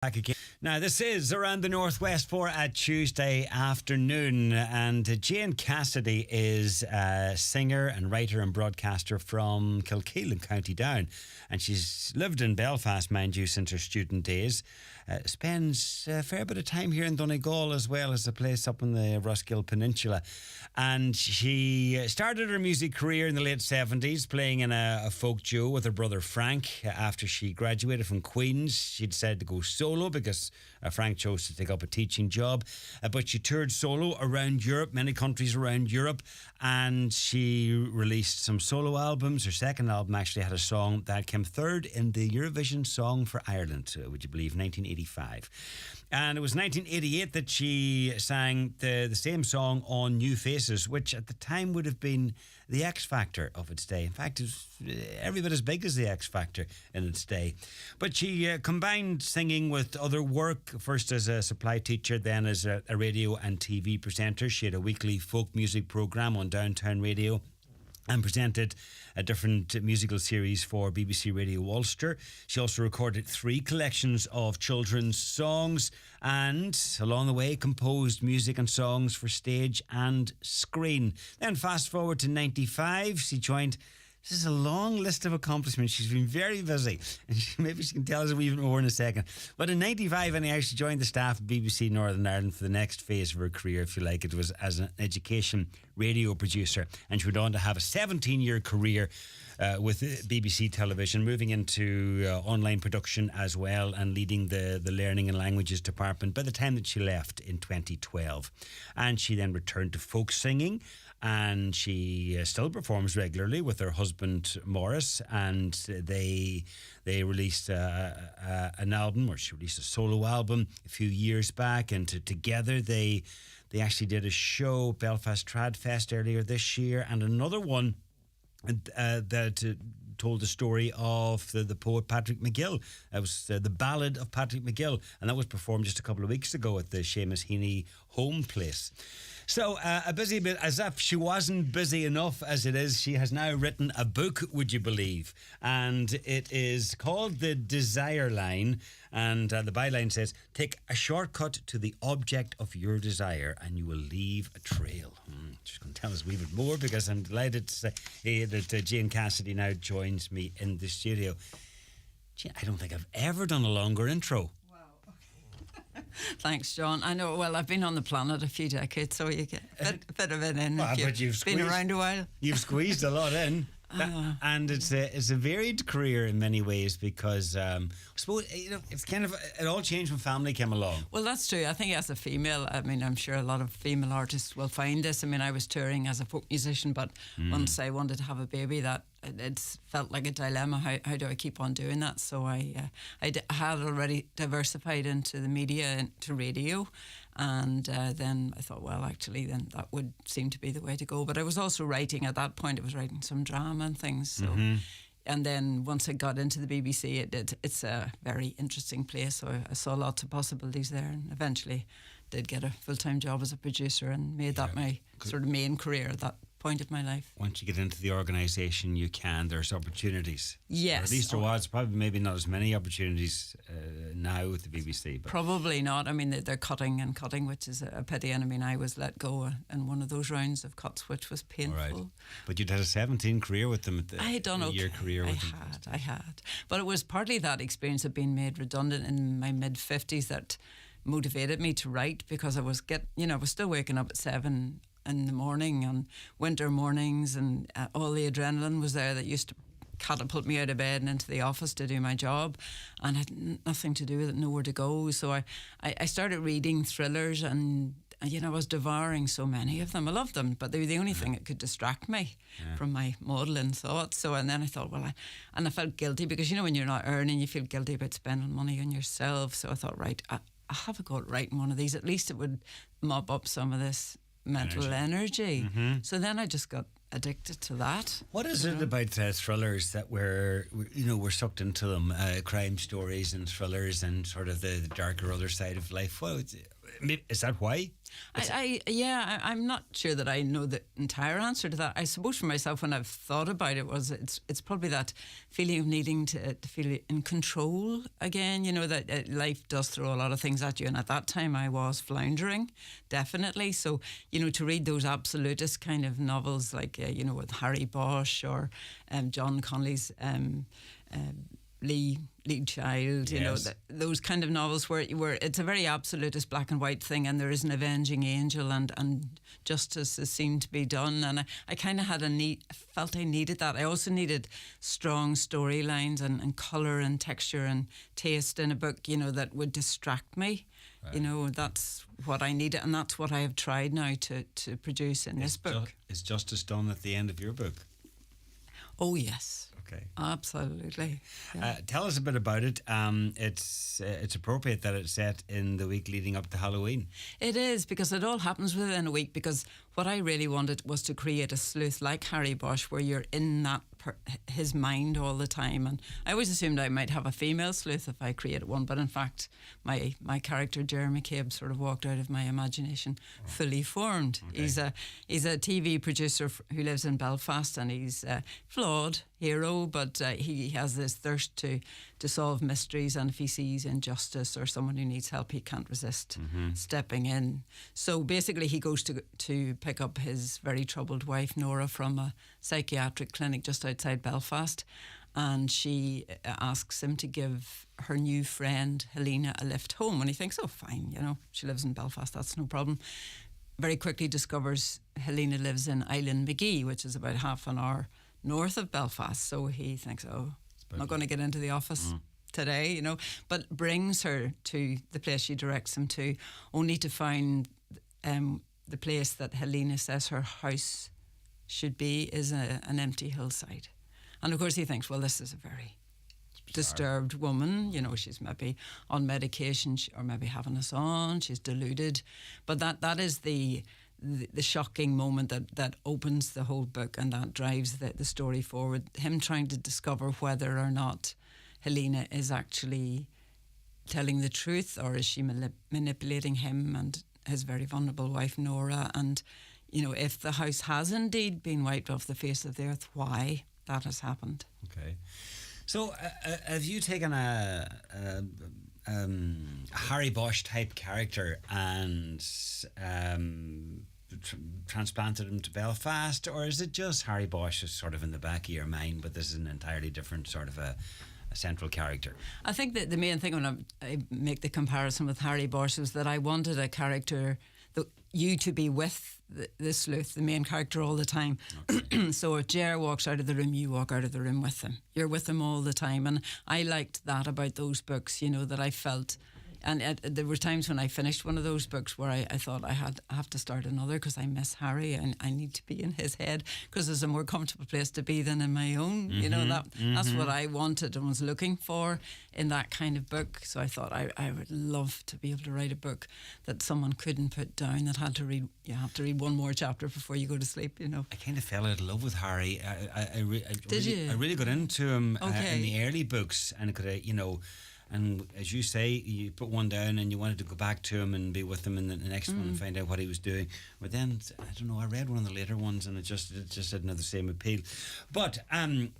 Back again. Now, this is Around the Northwest for a Tuesday afternoon, and Jane Cassidy is a singer and writer and broadcaster from Kilkeel in County Down, and she's lived in Belfast, mind you, since her student days. Spends a fair bit of time here in Donegal as well as a place up in the Roskill Peninsula, and she started her music career in the late 70s playing in a folk duo with her brother Frank. After she graduated from Queen's, she decided to go solo because Frank chose to take up a teaching job, but she toured solo around Europe, many countries around Europe, and she released some solo albums. Her second album actually had a song that came third in the Eurovision Song for Ireland, would you believe, 1985. And it was 1988 that she sang the same song on New Faces, which at the time would have been the X Factor of its day. In fact, it was every bit as big as the X Factor in its day. But she combined singing with other work, first as a supply teacher, then as a radio and TV presenter. She had a weekly folk music programme on Downtown Radio and presented a different musical series for BBC Radio Ulster. She also recorded 3 collections of children's songs and, along the way, composed music and songs for stage and screen. Then fast forward to 95, she joined... This is a long list of accomplishments. She's been very busy. And maybe she can tell us a wee bit more in a second. But in 95, anyhow, she joined the staff of BBC Northern Ireland for the next phase of her career, if you like. It was as an education radio producer. And she went on to have a 17-year career with BBC Television, moving into online production as well and leading the Learning and Languages department by the time that she left in 2012. And she then returned to folk singing, and she still performs regularly with her husband Morris, and they released an album, or she released a solo album a few years back, and together they actually did a show, Belfast Trad Fest, earlier this year, and another one that told the story of the poet Patrick McGill. It was the Ballad of Patrick McGill, and that was performed just a couple of weeks ago at the Seamus Heaney home place. So a busy bit, as if she wasn't busy enough as it is, she has now written a book, would you believe? And it is called The Desire Line, and the byline says, "Take a shortcut to the object of your desire and you will leave a trail." She's going to tell us a wee bit more, because I'm delighted to say that Jane Cassidy now joins me in the studio. Jane, I don't think I've ever done a longer intro. Thanks, John. I know, well, I've been on the planet a few decades, so you get a bit of it in. Well, if you've been around a while. You've squeezed a lot in. And it's a varied career in many ways, because I suppose it's kind of, it all changed when family came along. Well, that's true. I think as a female, I mean, I'm sure a lot of female artists will find this. I mean, I was touring as a folk musician, but once I wanted to have a baby, that it felt like a dilemma. How do I keep on doing that? So I had already diversified into the media, into radio, and then I thought, well, actually, then that would seem to be the way to go. But I was also writing at that point. I was writing some drama and things. So, and then once I got into the BBC, it's a very interesting place. So I saw lots of possibilities there, and eventually did get a full-time job as a producer and made that my sort of main career at that point of my life. Once you get into the organisation, there's opportunities. Yes. Or at least there was, probably maybe not as many opportunities now with the BBC. But probably not. I mean, they're cutting, which is a pity. And I mean, I was let go in one of those rounds of cuts, which was painful. Right. But you'd had a 17 career with them. I had done okay. Career with them. I had. But it was partly that experience of being made redundant in my mid-50s that motivated me to write, because I was still waking up at 7 in the morning on winter mornings, and all the adrenaline was there that used to catapult me out of bed and into the office to do my job, and I had nothing to do with it, nowhere to go. So I started reading thrillers, and I was devouring so many of them. I loved them, but they were the only thing that could distract me from my modelling thoughts. So, and then I thought, I felt guilty, because when you're not earning, you feel guilty about spending money on yourself. So I thought, right, I'll have a go at writing one of these. At least it would mop up some of this mental energy. So then I just got addicted to that. What is it about thrillers that we're sucked into them? Crime stories and thrillers and sort of the darker other side of life. Well, Is that why? I'm not sure that I know the entire answer to that. I suppose for myself, when I've thought about it, it's probably that feeling of needing to feel in control again. You know, that life does throw a lot of things at you, and at that time I was floundering, definitely. So, you know, to read those absolutist kind of novels like you know, with Harry Bosch or John Connolly's Lee Child, you know, those kind of novels where it's a very absolutist black and white thing, and there is an avenging angel, and justice is seen to be done. And I kind of felt I needed that. I also needed strong storylines and colour and texture and taste in a book, you know, that would distract me. Right. You know, that's what I needed, and that's what I have tried now to produce in this book. Is justice done at the end of your book? Oh, yes. Okay. Absolutely. Yeah. Tell us a bit about it. It's appropriate that it's set in the week leading up to Halloween. It is, because it all happens within a week, because what I really wanted was to create a sleuth like Harry Bosch, where you're in that his mind all the time. And I always assumed I might have a female sleuth if I created one, but in fact my character Jeremy McCabe sort of walked out of my imagination fully formed. Okay. He's a TV producer who lives in Belfast, and he's a flawed hero, but he has this thirst to solve mysteries, and if he sees injustice or someone who needs help, he can't resist stepping in. So basically he goes to pick up his very troubled wife Nora from a psychiatric clinic just outside Belfast, and she asks him to give her new friend Helena a lift home, and he thinks, oh fine, you know, she lives in Belfast, that's no problem. Very quickly discovers Helena lives in Island McGee, which is about half an hour north of Belfast, so he thinks, oh, I'm not going to get into the office today, you know, but brings her to the place she directs him to, only to find the place that Helena says her house should be is an empty hillside. And of course he thinks, well, this is a very disturbed woman, you know, she's maybe on medication or maybe having us on, she's deluded. But that is the shocking moment that opens the whole book, and that drives the story forward. Him trying to discover whether or not Helena is actually telling the truth, or is she manipulating him and his very vulnerable wife Nora, and you know, if the house has indeed been wiped off the face of the earth, why that has happened. Okay. So have you taken a Harry Bosch type character and transplanted him to Belfast, or is it just Harry Bosch is sort of in the back of your mind, but this is an entirely different sort of a central character? I think that the main thing when I make the comparison with Harry Bosch is that I wanted a character that you to be with the sleuth, the main character, all the time. Okay. So if Ger walks out of the room, you walk out of the room with him. You're with him all the time, and I liked that about those books, you know, that I felt. And there were times when I finished one of those books where I thought I have to start another because I miss Harry and I need to be in his head, because there's a more comfortable place to be than in my own. You know, that's what I wanted and was looking for in that kind of book. So I thought I would love to be able to write a book that someone couldn't put down, that had to read. You have to read one more chapter before you go to sleep, you know. I kind of fell out of love with Harry. I really got into him in the early books, and could, you know. And as you say, you put one down and you wanted to go back to him and be with him in the next one and find out what he was doing. But then, I don't know, I read one of the later ones and it just didn't have the same appeal. But can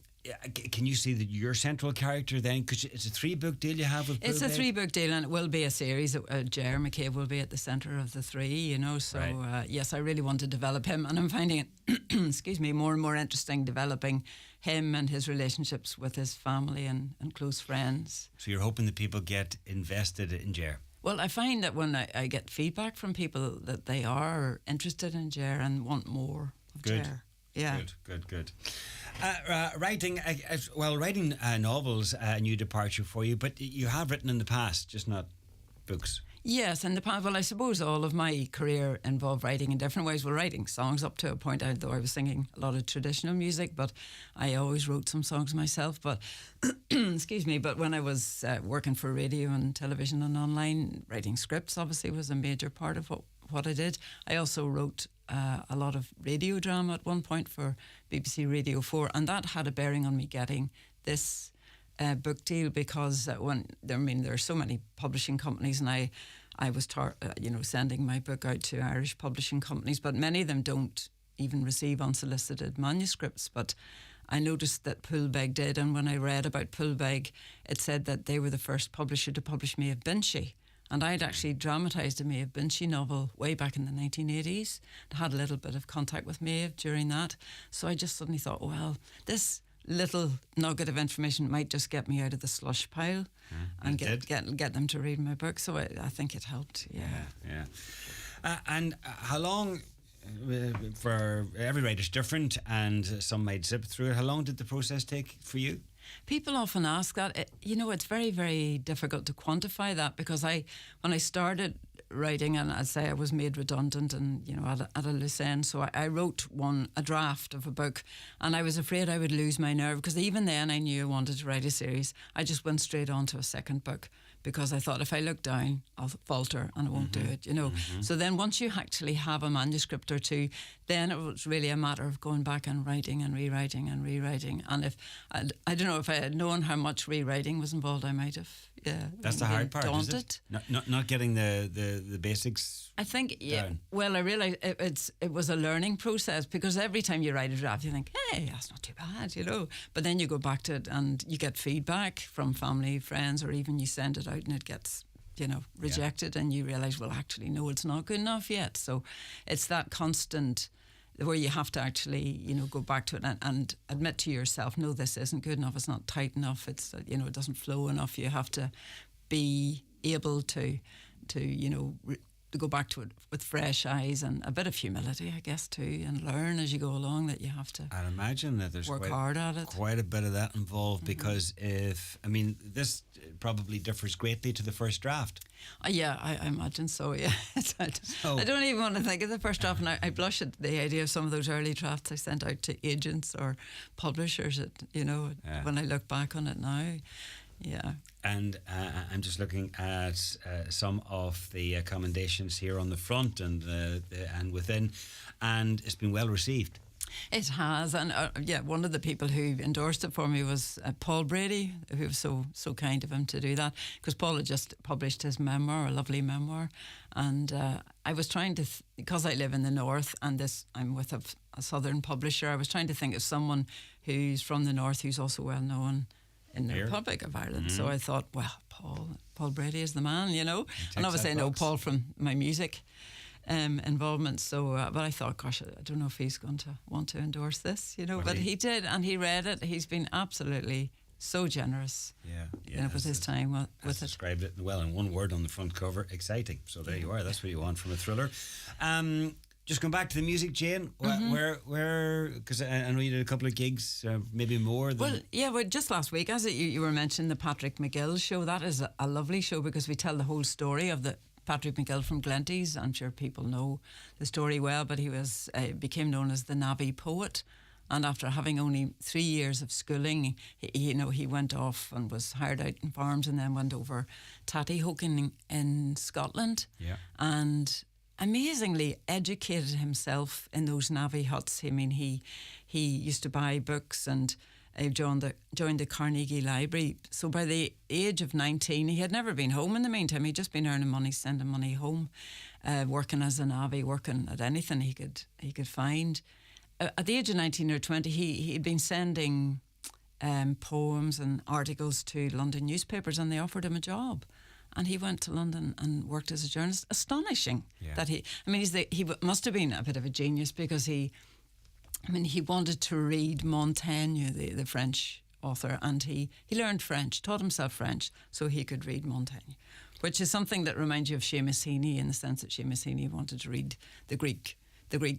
you see that your central character then, because it's a 3-book deal you have with It's a 3-book deal, and it will be a series. Ger McCabe will be at the centre of the 3, you know. So right. Yes, I really want to develop him, and I'm finding it excuse me, more and more interesting developing him and his relationships with his family and close friends. So you're hoping that people get invested in Ger? Well, I find that when I get feedback from people that they are interested in Ger and want more of Ger. Yeah. Good. Writing novels, a new departure for you, but you have written in the past, just not books. Yes, in the past. Well, I suppose all of my career involved writing in different ways. Well, writing songs up to a point, although I was singing a lot of traditional music, but I always wrote some songs myself. But excuse me, but when I was working for radio and television and online, writing scripts obviously was a major part of what I did. I also wrote a lot of radio drama at one point for BBC Radio 4, and that had a bearing on me getting this book deal, because there are so many publishing companies, and I I was sending my book out to Irish publishing companies, but many of them don't even receive unsolicited manuscripts. But I noticed that Poolbeg did, and when I read about Poolbeg, it said that they were the first publisher to publish Maeve Binchy. And I'd actually dramatised a Maeve Binchy novel way back in the 1980s. I had a little bit of contact with Maeve during that. So I just suddenly thought, well, this little nugget of information might just get me out of the slush pile and get them to read my book. So I think it helped, Yeah. And how long, for every writer's different and some might zip through it, how long did the process take for you? People often ask that. It's very, very difficult to quantify that, because when I started writing, and I'd say I was made redundant and, at a loose end, so I wrote a draft of a book, and I was afraid I would lose my nerve, because even then I knew I wanted to write a series. I just went straight on to a second book, because I thought if I look down, I'll falter and I won't do it, So then once you actually have a manuscript or two, then it was really a matter of going back and writing and rewriting and rewriting. And if I don't know, if I had known how much rewriting was involved, I might have. That's the hard part, daunted. is it? Not getting the basics. I think, down. Well, I realised it was a learning process, because every time you write a draft, you think, hey, that's not too bad, But then you go back to it and you get feedback from family, friends, or even you send it out and it gets, rejected, and you realise, well, actually, no, it's not good enough yet. So it's that constant where you have to actually, go back to it and admit to yourself, no, this isn't good enough, it's not tight enough, it's, it doesn't flow enough. You have to be able to go back to it with fresh eyes and a bit of humility, I guess, too, and learn as you go along that you have to. I'd imagine that there's work hard at it. Quite a bit of that involved, because this probably differs greatly to the first draft. Yeah, I imagine so, yeah. I don't even want to think of the first draft, and I blush at the idea of some of those early drafts I sent out to agents or publishers, when I look back on it now. Yeah. And I'm just looking at some of the commendations here on the front and within, and it's been well received. It has, and one of the people who endorsed it for me was Paul Brady, who was so kind of him to do that, because Paul had just published his memoir, a lovely memoir, and I was trying to, because I live in the north and I'm with a southern publisher, I was trying to think of someone who's from the north who's also well known in the Republic of Ireland. So I thought, well, Paul Brady is the man, and obviously I know Paul from my music involvement. So, but I thought, gosh, I don't know if he's going to want to endorse this, But he did, and he read it. He's been absolutely so generous. With his time with it. Described it well in one word on the front cover: exciting. So there you are. That's what you want from a thriller. Just going back to the music, Jane, where, because I know you did a couple of gigs, maybe more than... Well, just last week, as you were mentioning, the Patrick McGill show, that is a lovely show, because we tell the whole story of the Patrick McGill from Glenties. I'm sure people know the story well, but he became known as the Navvy poet. And after having only 3 years of schooling, he went off and was hired out in farms, and then went over tatty hooking in Scotland. Yeah. And amazingly educated himself in those navvy huts. I mean, he used to buy books and joined the Carnegie Library. So by the age of 19, he had never been home in the meantime. He'd just been earning money, sending money home, working as a navvy, working at anything he could find. At the age of 19 or 20, he'd been sending poems and articles to London newspapers, and they offered him a job. And he went to London and worked as a journalist. Astonishing that he must have been a bit of a genius, because he wanted to read Montaigne, the French author, and he learned French, taught himself French so he could read Montaigne, which is something that reminds you of Seamus Heaney, in the sense that Seamus Heaney wanted to read the Greek,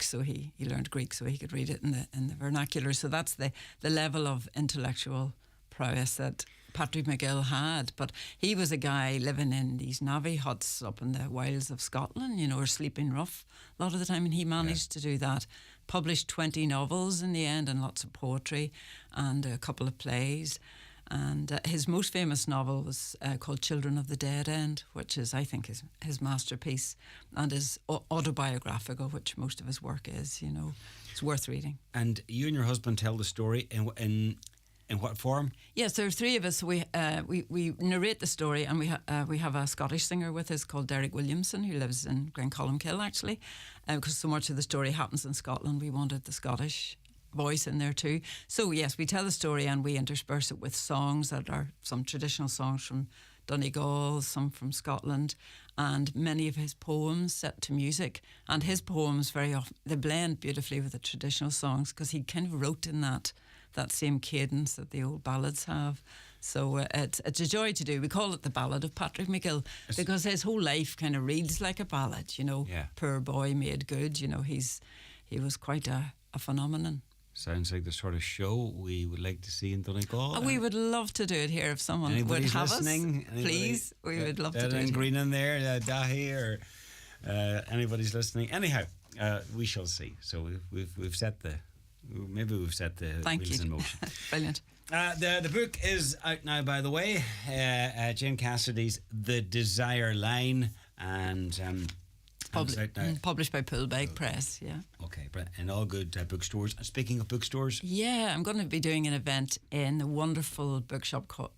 so he learned Greek so he could read it in the vernacular. So that's the level of intellectual prowess that Patrick McGill had. But he was a guy living in these navvy huts up in the wilds of Scotland, or sleeping rough a lot of the time, and he managed to do that. Published 20 novels in the end, and lots of poetry and a couple of plays. And his most famous novel was called Children of the Dead End, which is, I think, his masterpiece, and is autobiographical, which most of his work is. It's worth reading. And you and your husband tell the story in In what form? Yes, there are three of us. We narrate the story, and we have a Scottish singer with us called Derek Williamson, who lives in Glencolumkill, actually, because so much of the story happens in Scotland. We wanted the Scottish voice in there too. So yes, we tell the story and we intersperse it with songs that are some traditional songs from Donegal, some from Scotland, and many of his poems set to music. And his poems very often, they blend beautifully with the traditional songs, because he kind of wrote in that same cadence that the old ballads have. So it's a joy to do. We call it the Ballad of Patrick McGill, because his whole life kind of reads like a ballad, you know. Yeah. Poor boy made good, you know. He was quite a phenomenon. Sounds like the sort of show we would like to see in Donegal. We would love to do it here if someone would have listening? us. Please, we would love to do it. Green in there, Dahi, or anybody's listening. Anyhow, we shall see. So we've set the wheels in motion. Brilliant. The book is out now, by the way. Jane Cassidy's The Desire Line, and published by Pullbag Press, yeah. Okay, in all good bookstores. And speaking of bookstores, yeah, I'm going to be doing an event in the wonderful bookshop called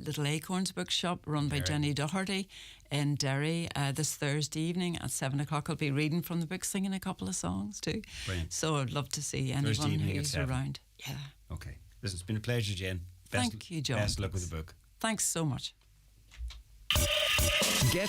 Little Acorns Bookshop, run by Jenny Doherty in Derry, this Thursday evening at 7 o'clock. I'll be reading from the book, singing a couple of songs too. Brilliant. So I'd love to see anyone who's around. Yeah. Okay. Listen, it's been a pleasure, Jane. Thank you, John. Best luck with the book. Thanks so much. Get